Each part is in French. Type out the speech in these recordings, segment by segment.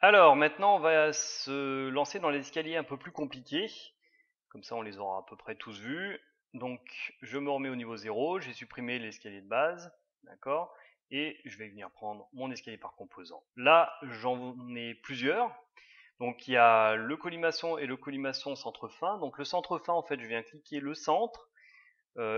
Alors maintenant on va se lancer dans les escaliers un peu plus compliqués, comme ça on les aura à peu près tous vus. Donc je me remets au niveau 0, j'ai supprimé l'escalier de base, d'accord, et je vais venir prendre mon escalier par composant. Là j'en ai plusieurs, donc il y a le colimaçon et le colimaçon centre fin. Donc le centre fin, en fait, je viens cliquer le centre,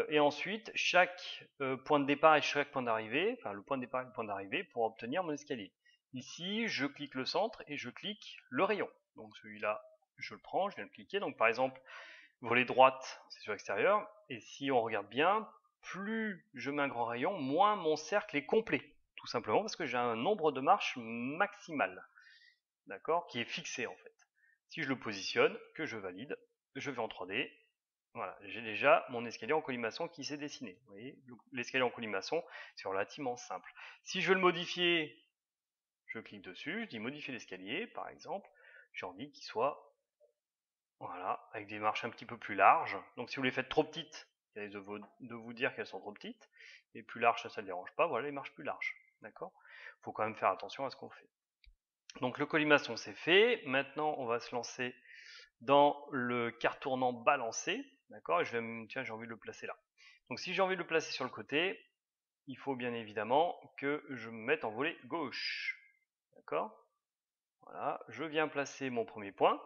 et ensuite chaque point de départ et chaque point d'arrivée, enfin le point de départ et le point d'arrivée pour obtenir mon escalier. Ici, je clique le centre et je clique le rayon. Donc celui-là, je le prends, je viens le cliquer. Donc par exemple, volet droite, c'est sur l'extérieur. Et si on regarde bien, plus je mets un grand rayon, moins mon cercle est complet. Tout simplement parce que j'ai un nombre de marches maximal, d'accord, qui est fixé en fait. Si je le positionne, que je valide, je vais en 3D. Voilà, j'ai déjà mon escalier en colimaçon qui s'est dessiné. Vous voyez, l'escalier en colimaçon, c'est relativement simple. Si je veux le modifier, je clique dessus, je dis modifier l'escalier, par exemple. J'ai envie qu'il soit, voilà, avec des marches un petit peu plus larges. Donc si vous les faites trop petites, il risque de vous dire qu'elles sont trop petites. Et plus larges, ça ne dérange pas. Voilà les marches plus larges. D'accord. Il faut quand même faire attention à ce qu'on fait. Donc le colimaçon c'est fait. Maintenant on va se lancer dans le quart tournant balancé, d'accord, et tiens, j'ai envie de le placer là. Donc si j'ai envie de le placer sur le côté, il faut bien évidemment que je me mette en volet gauche, d'accord. Voilà, je viens placer mon premier point,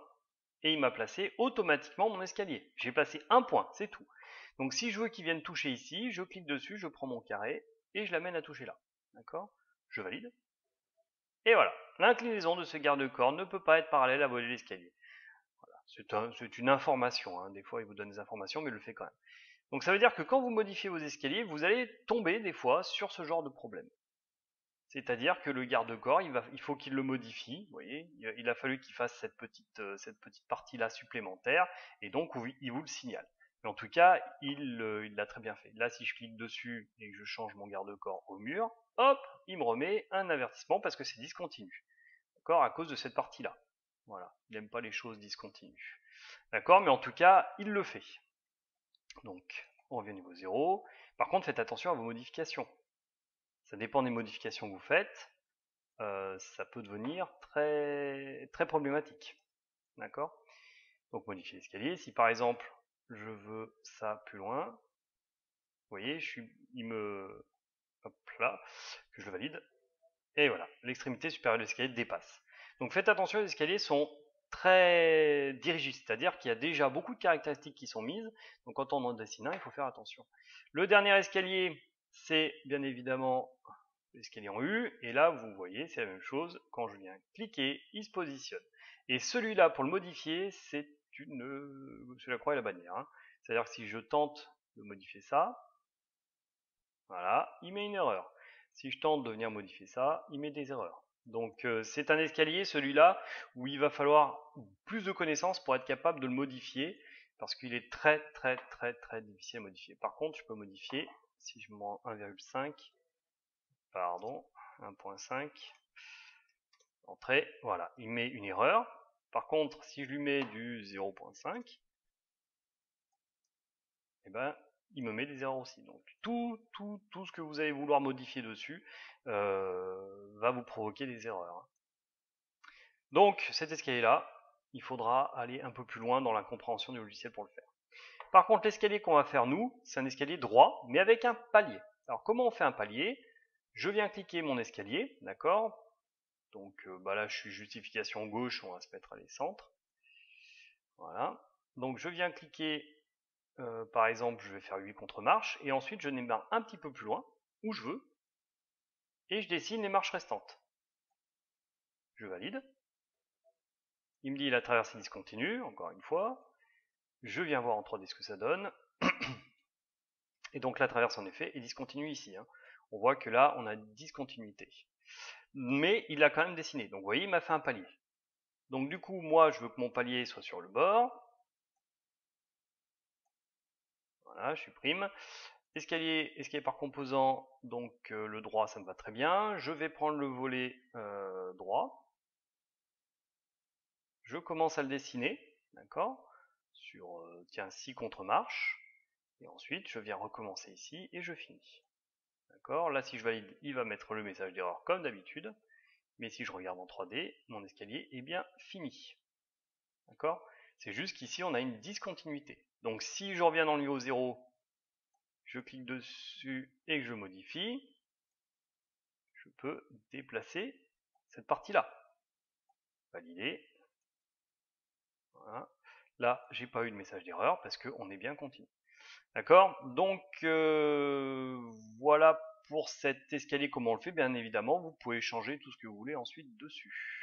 et il m'a placé automatiquement mon escalier. J'ai placé un point, c'est tout. Donc si je veux qu'il vienne toucher ici, je clique dessus, je prends mon carré, et je l'amène à toucher là, d'accord. Je valide, et voilà. L'inclinaison de ce garde-corps ne peut pas être parallèle à volet l'escalier. C'est une information, hein. Des fois il vous donne des informations, mais il le fait quand même. Donc ça veut dire que quand vous modifiez vos escaliers, vous allez tomber des fois sur ce genre de problème. C'est-à-dire que le garde-corps, il faut qu'il le modifie, vous voyez, il a fallu qu'il fasse cette petite partie-là supplémentaire, et donc il vous le signale. Mais en tout cas, il l'a très bien fait. Là, si je clique dessus et que je change mon garde-corps au mur, hop, il me remet un avertissement parce que c'est discontinu. D'accord, à cause de cette partie-là. Voilà, il n'aime pas les choses discontinues. D'accord, mais en tout cas, il le fait. Donc, on revient au niveau 0. Par contre, faites attention à vos modifications. Ça dépend des modifications que vous faites. Ça peut devenir très, très problématique. D'accord. Donc, modifier l'escalier. Si par exemple, je veux ça plus loin, vous voyez, il me... Hop là, que je le valide. Et voilà, l'extrémité supérieure de l'escalier dépasse. Donc faites attention, les escaliers sont très dirigistes, c'est-à-dire qu'il y a déjà beaucoup de caractéristiques qui sont mises, donc quand on en dessine un, il faut faire attention. Le dernier escalier, c'est bien évidemment l'escalier en U, et là vous voyez, c'est la même chose, quand je viens cliquer, il se positionne. Et celui-là, pour le modifier, c'est la croix et la bannière, hein. C'est-à-dire que si je tente de modifier ça, voilà, il met une erreur. Si je tente de venir modifier ça, il met des erreurs. Donc c'est un escalier, celui-là, où il va falloir plus de connaissances pour être capable de le modifier, parce qu'il est très très très très difficile à modifier. Par contre, je peux modifier, si je mets 1,5, pardon, 1.5, entrée, voilà, il met une erreur. Par contre, si je lui mets du 0.5, eh ben, il me met des erreurs aussi. Donc tout ce que vous allez vouloir modifier dessus va vous provoquer des erreurs. Donc cet escalier-là, il faudra aller un peu plus loin dans la compréhension du logiciel pour le faire. Par contre, l'escalier qu'on va faire nous, c'est un escalier droit, mais avec un palier. Alors comment on fait un palier? Je viens cliquer mon escalier, d'accord. Donc là, je suis justification gauche, on va se mettre à les centres. Voilà. Donc je viens cliquer. Par exemple, je vais faire 8 contre-marches, et ensuite je démarre un petit peu plus loin, où je veux, et je dessine les marches restantes. Je valide. Il me dit la traversée discontinue, encore une fois. Je viens voir en 3D ce que ça donne. Et donc la traverse en effet est discontinue ici, hein. On voit que là, on a une discontinuité. Mais il l'a quand même dessiné. Donc vous voyez, il m'a fait un palier. Donc du coup, moi, je veux que mon palier soit sur le bord. Voilà, je supprime. Escalier par composant, donc le droit, ça me va très bien. Je vais prendre le volet droit. Je commence à le dessiner, d'accord, sur, tiens, 6 contre-marches. Et ensuite, je viens recommencer ici et je finis. D'accord, là, si je valide, il va mettre le message d'erreur comme d'habitude. Mais si je regarde en 3D, mon escalier est bien fini. D'accord? C'est juste qu'ici, on a une discontinuité. Donc si je reviens dans le niveau 0, je clique dessus et que je modifie, je peux déplacer cette partie-là. Valider. Voilà. Là, j'ai pas eu de message d'erreur parce qu'on est bien continu. D'accord? Donc voilà pour cet escalier, comment on le fait. Bien évidemment, vous pouvez changer tout ce que vous voulez ensuite dessus.